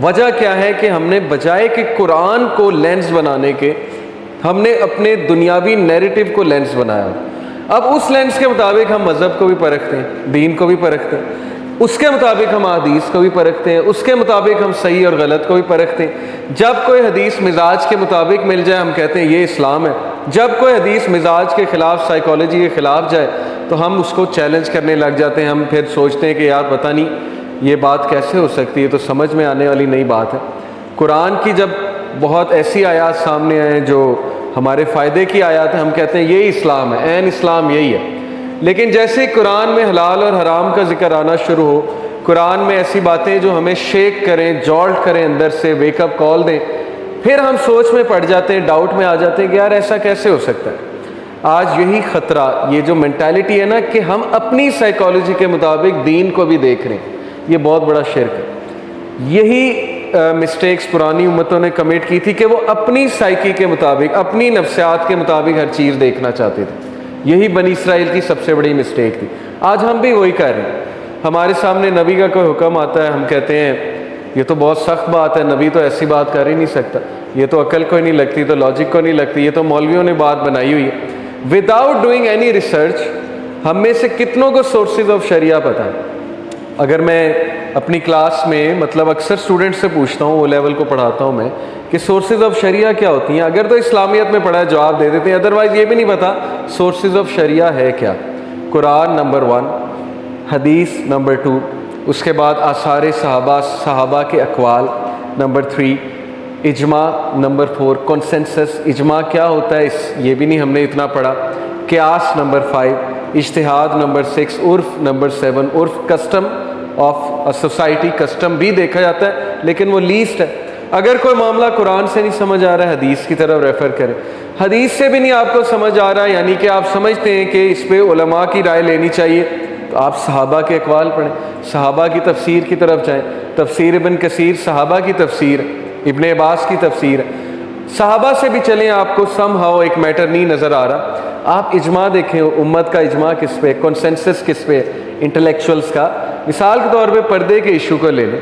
وجہ کیا ہے کہ ہم نے بجائے کہ قرآن کو لینس بنانے کے، ہم نے اپنے دنیاوی نیریٹو کو لینس بنایا۔ اب اس لینس کے مطابق ہم مذہب کو بھی پرکھتے ہیں، دین کو بھی پرکھتے ہیں، اس کے مطابق ہم حدیث کو بھی پرکھتے ہیں، اس کے مطابق ہم صحیح اور غلط کو بھی پرکھتے ہیں۔ جب کوئی حدیث مزاج کے مطابق مل جائے ہم کہتے ہیں یہ اسلام ہے، جب کوئی حدیث مزاج کے خلاف، سائیکالوجی کے خلاف جائے تو ہم اس کو چیلنج کرنے لگ جاتے ہیں۔ ہم پھر سوچتے ہیں کہ یار پتہ نہیں یہ بات کیسے ہو سکتی ہے، تو سمجھ میں آنے والی نئی بات ہے۔ قرآن کی جب بہت ایسی آیات سامنے آئیں جو ہمارے فائدے کی آیات ہیں، ہم کہتے ہیں یہی اسلام ہے، عین اسلام یہی ہے۔ لیکن جیسے قرآن میں حلال اور حرام کا ذکر آنا شروع ہو، قرآن میں ایسی باتیں جو ہمیں شیک کریں، جالٹ کریں، اندر سے ویک اپ کال دیں، پھر ہم سوچ میں پڑ جاتے ہیں، ڈاؤٹ میں آ جاتے ہیں کہ یار ایسا کیسے ہو سکتا ہے۔ آج یہی خطرہ، یہ جو مینٹالٹی ہے نا کہ ہم اپنی سائیکالوجی کے مطابق دین کو بھی دیکھ رہے ہیں، یہ بہت بڑا شرک ہے۔ یہی مسٹیکس پرانی امتوں نے کمٹ کی تھی کہ وہ اپنی سائیکی کے مطابق، اپنی نفسیات کے مطابق ہر چیز دیکھنا چاہتے تھے۔ یہی بنی اسرائیل کی سب سے بڑی مسٹیک تھی۔ آج ہم بھی وہی کر رہے ہیں۔ ہمارے سامنے نبی کا کوئی حکم آتا ہے، ہم کہتے ہیں یہ تو بہت سخت بات ہے، نبی تو ایسی بات کر ہی نہیں سکتا، یہ تو عقل کو ہی نہیں لگتی، تو لاجک کو نہیں لگتی، یہ تو مولویوں نے بات بنائی ہوئی ہے۔ وداؤٹ ڈوئنگ اینی ریسرچ، ہم میں سے کتنوں کو سورسز آف شریعہ پتہ ہے؟ اگر میں اپنی کلاس میں مطلب اکثر اسٹوڈنٹ سے پوچھتا ہوں، وہ لیول کو پڑھاتا ہوں میں، کہ سورسز آف شریعہ کیا ہوتی ہیں، اگر تو اسلامیت میں پڑھا ہے جواب دے دیتے ہیں، ادروائز یہ بھی نہیں پتا سورسز آف شریعہ ہے کیا۔ قرآن نمبر 1، حدیث نمبر 2، اس کے بعد آثار صحابہ کے اقوال نمبر 3، اجماع نمبر 4، کنسنسس، اجماع کیا ہوتا ہے یہ بھی نہیں ہم نے اتنا پڑھا، قیاس نمبر 5، اجتہاد نمبر 6، عرف نمبر 7، عرف کسٹم آف سوسائٹی، کسٹم بھی دیکھا جاتا ہے لیکن وہ لیسٹ ہے۔ اگر کوئی معاملہ قرآن سے نہیں سمجھ آ رہا ہے حدیث کی طرف ریفر کریں، حدیث سے بھی نہیں آپ کو سمجھ آ رہا ہے، یعنی کہ آپ سمجھتے ہیں کہ اس پہ علماء کی رائے لینی چاہیے، تو آپ صحابہ کے اقوال پڑھیں، صحابہ کی تفسیر کی طرف جائیں۔ تفسیر ابن کثیر صحابہ کی تفسیر، ابن عباس کی تفسیر، صحابہ سے بھی چلیں، آپ کو سم ہاؤ ایک میٹر نہیں نظر آ رہا، آپ اجماع دیکھیں، امت کا اجماع کس پہ، کنسنسس کس پہ، انٹلیکچوئلس کا۔ مثال کے طور پہ پردے کے ایشو کو لے لیں،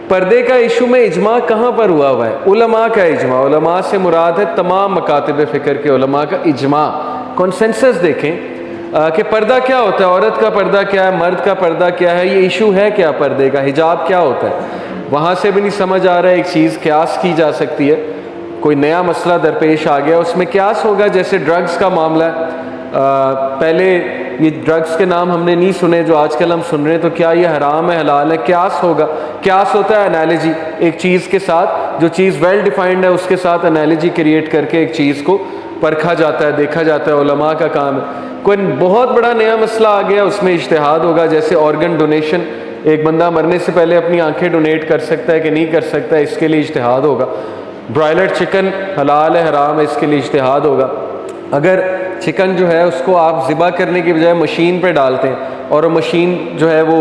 پردے کا ایشو میں اجماع کہاں پر ہوا ہے؟ علماء کا اجماع، علماء سے مراد ہے تمام مکاتب فکر کے علماء کا اجماع۔ کنسنسس دیکھیں کہ پردہ کیا ہوتا ہے، عورت کا پردہ کیا ہے، مرد کا پردہ کیا ہے، یہ ایشو ہے کیا پردے کا، حجاب کیا ہوتا ہے، وہاں سے بھی نہیں سمجھ آ رہا ہے۔ ایک چیز قیاس کی جا سکتی ہے، کوئی نیا مسئلہ درپیش آ گیا، اس میں قیاس ہوگا، جیسے ڈرگز کا معاملہ ہے، پہلے یہ ڈرگز کے نام ہم نے نہیں سنے جو آج کل ہم سن رہے ہیں، تو کیا یہ حرام ہے حلال ہے؟ قیاس ہوگا۔ قیاس ہوتا ہے انالوجی، ایک چیز کے ساتھ، جو چیز ویل ڈیفائنڈ ہے اس کے ساتھ انالوجی کریٹ کر کے ایک چیز کو پرکھا جاتا ہے، دیکھا جاتا ہے، علماء کا کام ہے۔ کوئی بہت بڑا نیا مسئلہ آ گیا، اس میں اجتہاد ہوگا، جیسے آرگن ڈونیشن، ایک بندہ مرنے سے پہلے اپنی آنکھیں ڈونیٹ کر سکتا ہے کہ نہیں کر سکتا ہے، اس کے لیے اجتہاد ہوگا۔ برائلر چکن حلال ہے حرام ہے، اس کے لیے اجتہاد ہوگا۔ اگر چکن جو ہے اس کو آپ ذبح کرنے کی بجائے مشین پہ ڈالتے ہیں اور وہ مشین جو ہے وہ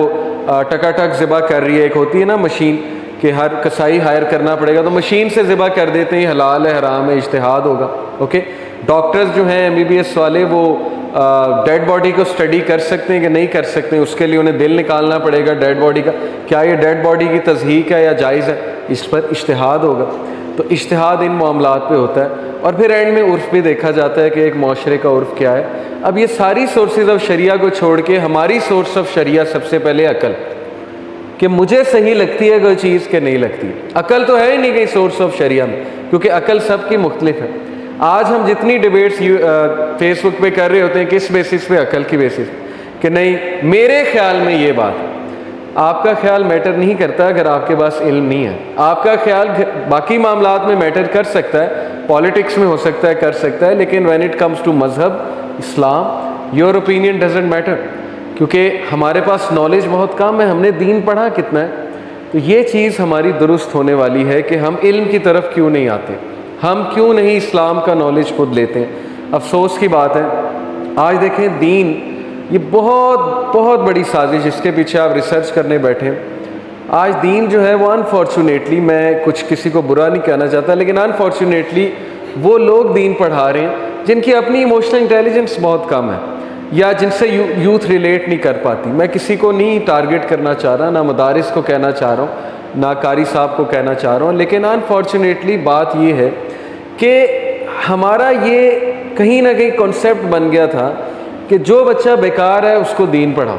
ٹکا ٹک ذبح کر رہی ہے، ایک ہوتی ہے نا مشین کہ ہر کسائی ہائر کرنا پڑے گا، تو مشین سے ذبح کر دیتے ہیں، حلال ہے حرام ہے، اجتہاد ہوگا۔ اوکے، ڈاکٹرز جو ہیں MBBS والے، وہ ڈیڈ باڈی کو اسٹڈی کر سکتے ہیں کہ نہیں کر سکتے ہیں، اس کے لیے انہیں دل نکالنا پڑے گا ڈیڈ باڈی کا، کیا یہ ڈیڈ باڈی کی تصحیح ہے یا جائز ہے، اس پر اجتہاد ہوگا۔ تو اجتہاد ان معاملات پہ ہوتا ہے، اور پھر اینڈ میں عرف بھی دیکھا جاتا ہے کہ ایک معاشرے کا عرف کیا ہے۔ اب یہ ساری سورسز آف شریعہ کو چھوڑ کے ہماری سورس آف شریعہ سب سے پہلے عقل، کہ مجھے صحیح لگتی ہے کوئی چیز کہ نہیں لگتی۔ عقل تو ہے ہی نہیں کہیں سورس آف شریعہ میں، کیونکہ عقل سب کی مختلف ہے۔ آج ہم جتنی ڈیبیٹس فیس بک پہ کر رہے ہوتے ہیں، کس بیسس پہ؟ عقل کی بیسس کہ نہیں میرے خیال میں یہ بات ہے۔ آپ کا خیال میٹر نہیں کرتا اگر آپ کے پاس علم نہیں ہے۔ آپ کا خیال باقی معاملات میں میٹر کر سکتا ہے، پالیٹکس میں ہو سکتا ہے، کر سکتا ہے، لیکن when it comes to مذہب اسلام، your opinion doesn't matter، کیونکہ ہمارے پاس نالج بہت کم ہے، ہم نے دین پڑھا کتنا ہے۔ تو یہ چیز ہماری درست ہونے والی ہے کہ ہم علم کی طرف کیوں نہیں آتے، ہم کیوں نہیں اسلام کا نالج خود لیتے ہیں۔ افسوس کی بات ہے، آج دیکھیں دین یہ بہت بڑی سازش، اس کے پیچھے آپ ریسرچ کرنے بیٹھے۔ آج دین جو ہے وہ انفارچونیٹلی، میں کچھ کسی کو برا نہیں کہنا چاہتا، لیکن انفارچونیٹلی وہ لوگ دین پڑھا رہے ہیں جن کی اپنی ایموشنل انٹیلیجنس بہت کم ہے، یا جن سے یوتھ ریلیٹ نہیں کر پاتی۔ میں کسی کو نہیں ٹارگٹ کرنا چاہ رہا، نہ مدارس کو کہنا چاہ رہا ہوں، نہ قاری صاحب کو کہنا چاہ رہا ہوں، لیکن انفارچونیٹلی بات یہ ہے کہ ہمارا یہ کہیں نہ کہیں کنسیپٹ بن گیا تھا کہ جو بچہ بیکار ہے اس کو دین پڑھاؤ،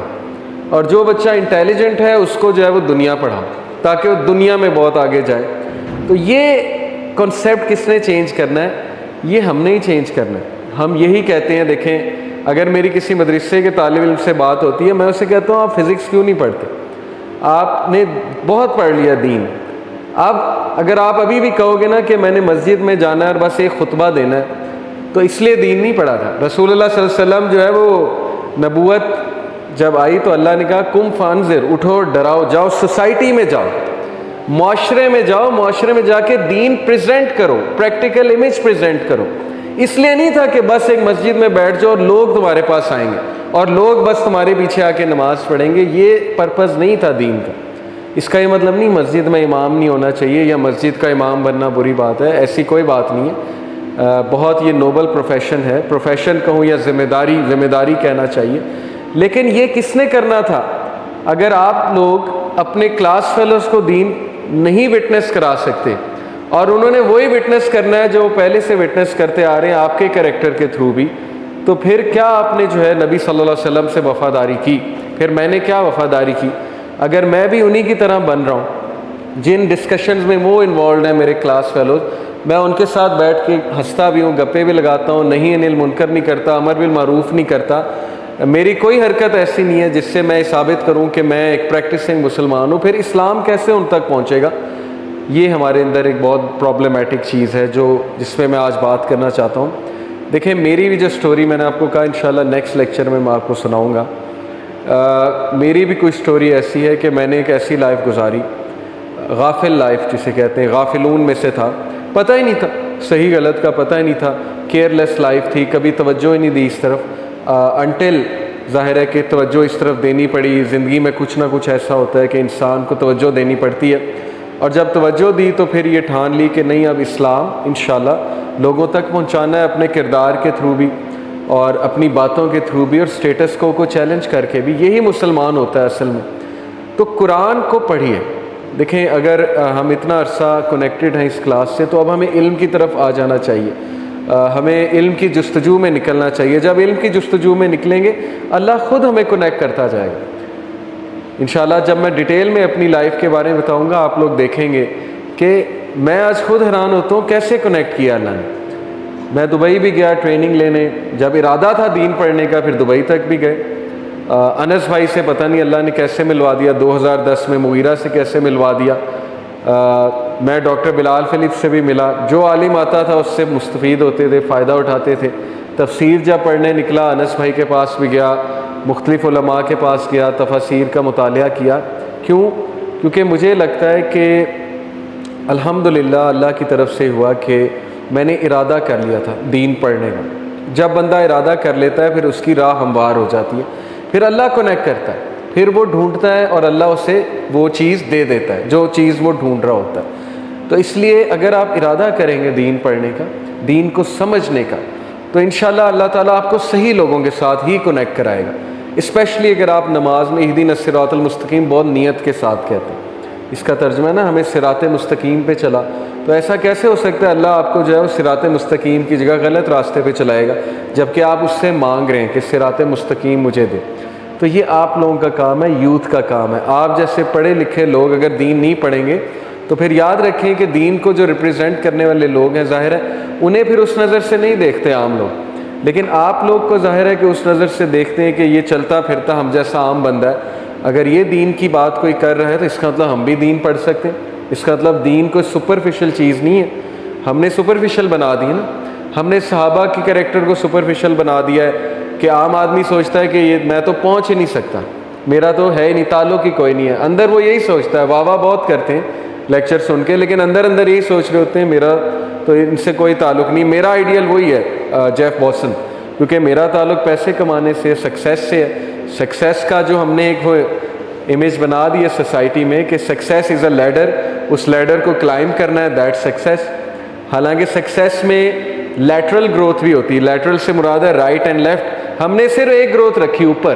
اور جو بچہ انٹیلیجنٹ ہے اس کو جو ہے وہ دنیا پڑھاؤ تاکہ وہ دنیا میں بہت آگے جائے۔ تو یہ کنسیپٹ کس نے چینج کرنا ہے؟ یہ ہم نے ہی چینج کرنا ہے۔ ہم یہی کہتے ہیں، دیکھیں اگر میری کسی مدرسے کے طالب علم سے بات ہوتی ہے، میں اسے کہتا ہوں آپ فزکس کیوں نہیں پڑھتے؟ آپ نے بہت پڑھ لیا دین۔ اب اگر آپ ابھی بھی کہو گے نا کہ میں نے مسجد میں جانا ہے اور بس ایک خطبہ دینا ہے، تو اس لیے دین نہیں پڑھا تھا۔ رسول اللہ صلی اللہ علیہ وسلم جو ہے وہ نبوت جب آئی تو اللہ نے کہا کم فانذر، اٹھو ڈراؤ، جاؤ سوسائٹی میں جاؤ، معاشرے میں جاؤ، معاشرے میں جا کے دین پریزنٹ کرو، پریکٹیکل امیج پریزنٹ کرو۔ اس لیے نہیں تھا کہ بس ایک مسجد میں بیٹھ جاؤ اور لوگ تمہارے پاس آئیں گے اور لوگ بس تمہارے پیچھے آ کے نماز پڑھیں گے، یہ پرپز نہیں تھا دین کا۔ اس کا یہ مطلب نہیں مسجد میں امام نہیں ہونا چاہیے یا مسجد کا امام بننا بری بات ہے، ایسی کوئی بات نہیں ہے۔ بہت یہ نوبل پروفیشن ہے، پروفیشن کہوں یا ذمہ داری کہنا چاہیے۔ لیکن یہ کس نے کرنا تھا؟ اگر آپ لوگ اپنے کلاس فیلوز کو دین نہیں وٹنس کرا سکتے اور انہوں نے وہی وٹنس کرنا ہے جو وہ پہلے سے وٹنس کرتے آ رہے ہیں آپ کے کریکٹر کے تھرو بھی، تو پھر کیا آپ نے جو ہے نبی صلی اللہ علیہ وسلم سے وفاداری کی؟ پھر میں نے کیا وفاداری کی؟ اگر میں بھی انہی کی طرح بن رہا ہوں جن ڈسکشنز میں وہ انوالوڈ ہیں میرے کلاس فیلوز، میں ان کے ساتھ بیٹھ کے ہنستا بھی ہوں، گپے بھی لگاتا ہوں، نہیں انل منکر نہیں کرتا، امر بالمعروف نہیں کرتا، میری کوئی حرکت ایسی نہیں ہے جس سے میں ثابت کروں کہ میں ایک پریکٹسنگ مسلمان ہوں، پھر اسلام کیسے ان تک پہنچے گا؟ یہ ہمارے اندر ایک بہت پرابلمٹک چیز ہے جس پہ میں آج بات کرنا چاہتا ہوں۔ دیکھیں میری بھی جو سٹوری، میں نے آپ کو کہا انشاءاللہ نیکسٹ لیکچر میں آپ کو سناؤں گا، میری بھی کوئی سٹوری ایسی ہے کہ میں نے ایک ایسی لائف گزاری، غافل لائف جسے کہتے ہیں، غافلون میں سے تھا، پتہ ہی نہیں تھا صحیح غلط کا، پتہ ہی نہیں تھا، کیئر لیس لائف تھی، کبھی توجہ ہی نہیں دی اس طرف، انٹل ظاہر ہے کہ توجہ اس طرف دینی پڑی۔ زندگی میں کچھ نہ کچھ ایسا ہوتا ہے کہ انسان کو توجہ دینی پڑتی ہے، اور جب توجہ دی تو پھر یہ ٹھان لی کہ نہیں اب اسلام انشاءاللہ لوگوں تک پہنچانا ہے اپنے کردار کے تھرو بھی اور اپنی باتوں کے تھرو بھی اور سٹیٹس کو چیلنج کر کے بھی، یہی مسلمان ہوتا ہے اصل میں۔ تو قرآن کو پڑھیے۔ دیکھیں اگر ہم اتنا عرصہ کنیکٹڈ ہیں اس کلاس سے تو اب ہمیں علم کی طرف آ جانا چاہیے، ہمیں علم کی جستجو میں نکلنا چاہیے۔ جب علم کی جستجو میں نکلیں گے اللہ خود ہمیں کنیکٹ کرتا جائے گا انشاءاللہ۔ جب میں ڈیٹیل میں اپنی لائف کے بارے میں بتاؤں گا آپ لوگ دیکھیں گے کہ میں آج خود حیران ہوتا ہوں کیسے کنیکٹ کیا اللہ نے۔ میں دبئی بھی گیا ٹریننگ لینے، جب ارادہ تھا دین پڑھنے کا پھر دبئی تک بھی گئے۔ انس بھائی سے پتہ نہیں اللہ نے کیسے ملوا دیا، 2010 میں مغیرہ سے کیسے ملوا دیا۔ میں ڈاکٹر بلال فلپس سے بھی ملا، جو عالم آتا تھا اس سے مستفید ہوتے تھے، فائدہ اٹھاتے تھے۔ تفسیر جب پڑھنے نکلا انس بھائی کے پاس بھی گیا، مختلف علماء کے پاس گیا، تفاسیر کا مطالعہ کیا۔ کیونکہ مجھے لگتا ہے کہ الحمدللہ اللہ کی طرف سے ہوا کہ میں نے ارادہ کر لیا تھا دین پڑھنے کا۔ جب بندہ ارادہ کر لیتا ہے پھر اس کی راہ ہموار ہو جاتی ہے، پھر اللہ کنیکٹ کرتا ہے، پھر وہ ڈھونڈتا ہے اور اللہ اسے وہ چیز دے دیتا ہے جو چیز وہ ڈھونڈ رہا ہوتا ہے۔ تو اس لیے اگر آپ ارادہ کریں گے دین پڑھنے کا، دین کو سمجھنے کا، تو انشاءاللہ اللہ تعالیٰ آپ کو صحیح لوگوں کے ساتھ ہی کنیکٹ کرائے گا۔ اسپیشلی اگر آپ نماز میں اہدینا الصراط المستقیم بہت نیت کے ساتھ کہتے ہیں، اس کا ترجمہ ہے نا ہمیں صراط مستقیم پہ چلا، تو ایسا کیسے ہو سکتا ہے اللہ آپ کو جو ہے وہ صراط مستقیم کی جگہ غلط راستے پہ چلائے گا جبکہ آپ اس سے مانگ رہے ہیں کہ صراط مستقیم مجھے دے؟ تو یہ آپ لوگوں کا کام ہے، یوتھ کا کام ہے۔ آپ جیسے پڑھے لکھے لوگ اگر دین نہیں پڑھیں گے تو پھر یاد رکھیں کہ دین کو جو ریپرزینٹ کرنے والے لوگ ہیں ظاہر ہے انہیں پھر اس نظر سے نہیں دیکھتے عام لوگ، لیکن آپ لوگ کو ظاہر ہے کہ اس نظر سے دیکھتے ہیں کہ یہ چلتا پھرتا ہم جیسا عام بندہ ہے، اگر یہ دین کی بات کوئی کر رہا ہے تو اس کا مطلب ہم بھی دین پڑھ سکتے ہیں۔ اس کا مطلب دین کوئی سپرفیشل چیز نہیں ہے، ہم نے سپرفیشل بنا دی ہے نا، ہم نے صحابہ کی کریکٹر کو سپرفیشل بنا دیا ہے کہ عام آدمی سوچتا ہے کہ یہ میں تو پہنچ ہی نہیں سکتا، میرا تو ہے ہی نہیں، تعلق ہی کوئی نہیں ہے۔ اندر وہ یہی سوچتا ہے، واہ واہ بہت کرتے ہیں لیکچر سن کے، لیکن اندر اندر یہی سوچ رہے ہوتے ہیں میرا تو ان سے کوئی تعلق نہیں۔ میرا آئیڈیل وہی ہے جیف بوسن، کیونکہ میرا تعلق پیسے کمانے سے، سکسیس سے ہے۔ سکسیس کا جو ہم نے ایک وہ امیج بنا دی ہے سوسائٹی میں کہ سکسیس از اے لیڈر، اس لیڈر کو کلائم کرنا ہے، دیٹ سکسیس۔ حالانکہ سکسیس میں لیٹرل گروتھ بھی ہوتی ہے، لیٹرل سے مراد ہے رائٹ اینڈ لیفٹ، ہم نے صرف ایک گروتھ رکھی اوپر،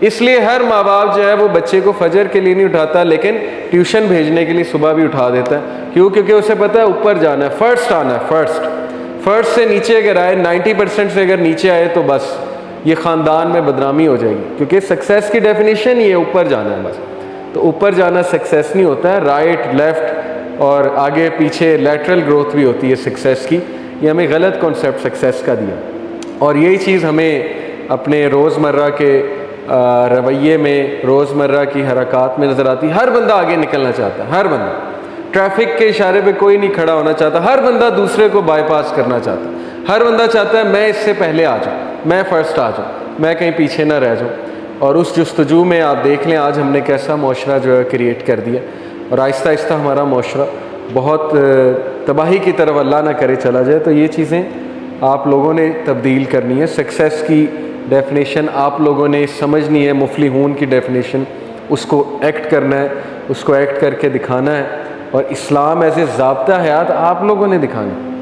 اس لیے ہر ماں باپ جو ہے وہ بچے کو فجر کے لیے نہیں اٹھاتا لیکن ٹیوشن بھیجنے کے لیے صبح بھی اٹھا دیتا ہے. کیوں؟ کیونکہ اسے پتہ ہے اوپر جانا ہے, فرسٹ آنا ہے. فرسٹ سے نیچے اگر آئے 90% سے اگر نیچے آئے تو بس یہ خاندان میں بدنامی ہو جائے گی, کیونکہ سکسیس کی ڈیفینیشن یہ اوپر جانا ہے بس. تو اوپر جانا سکسیس نہیں ہوتا ہے, رائٹ لیفٹ اور آگے پیچھے لیٹرل گروتھ بھی ہوتی ہے سکسیس کی. یہ ہمیں غلط کانسیپٹ سکسیس کا دیا, اور یہی چیز ہمیں اپنے روزمرہ کے رویے میں, روزمرہ کی حرکات میں نظر آتی. ہر بندہ آگے نکلنا چاہتا ہے, ہر بندہ. ٹریفک کے اشارے پہ کوئی نہیں کھڑا ہونا چاہتا, ہر بندہ دوسرے کو بائی پاس کرنا چاہتا ہے. ہر بندہ چاہتا ہے میں اس سے پہلے آ جاؤں, میں فرسٹ آ جاؤں, میں کہیں پیچھے نہ رہ جاؤں. اور اس جستجو میں آپ دیکھ لیں آج ہم نے کیسا معاشرہ جو ہے کریٹ کر دیا, اور آہستہ آہستہ ہمارا معاشرہ بہت تباہی کی طرف اللہ نہ کرے چلا جائے. تو یہ چیزیں آپ لوگوں نے تبدیل کرنی ہے. سکسیس کی ڈیفینیشن آپ لوگوں نے سمجھنی ہے, مفلحون کی ڈیفینیشن, اس کو ایکٹ کرنا ہے, اس کو ایکٹ کر کے دکھانا ہے, اور اسلام ایسے ضابطہ حیات آپ لوگوں نے دکھانا ہے.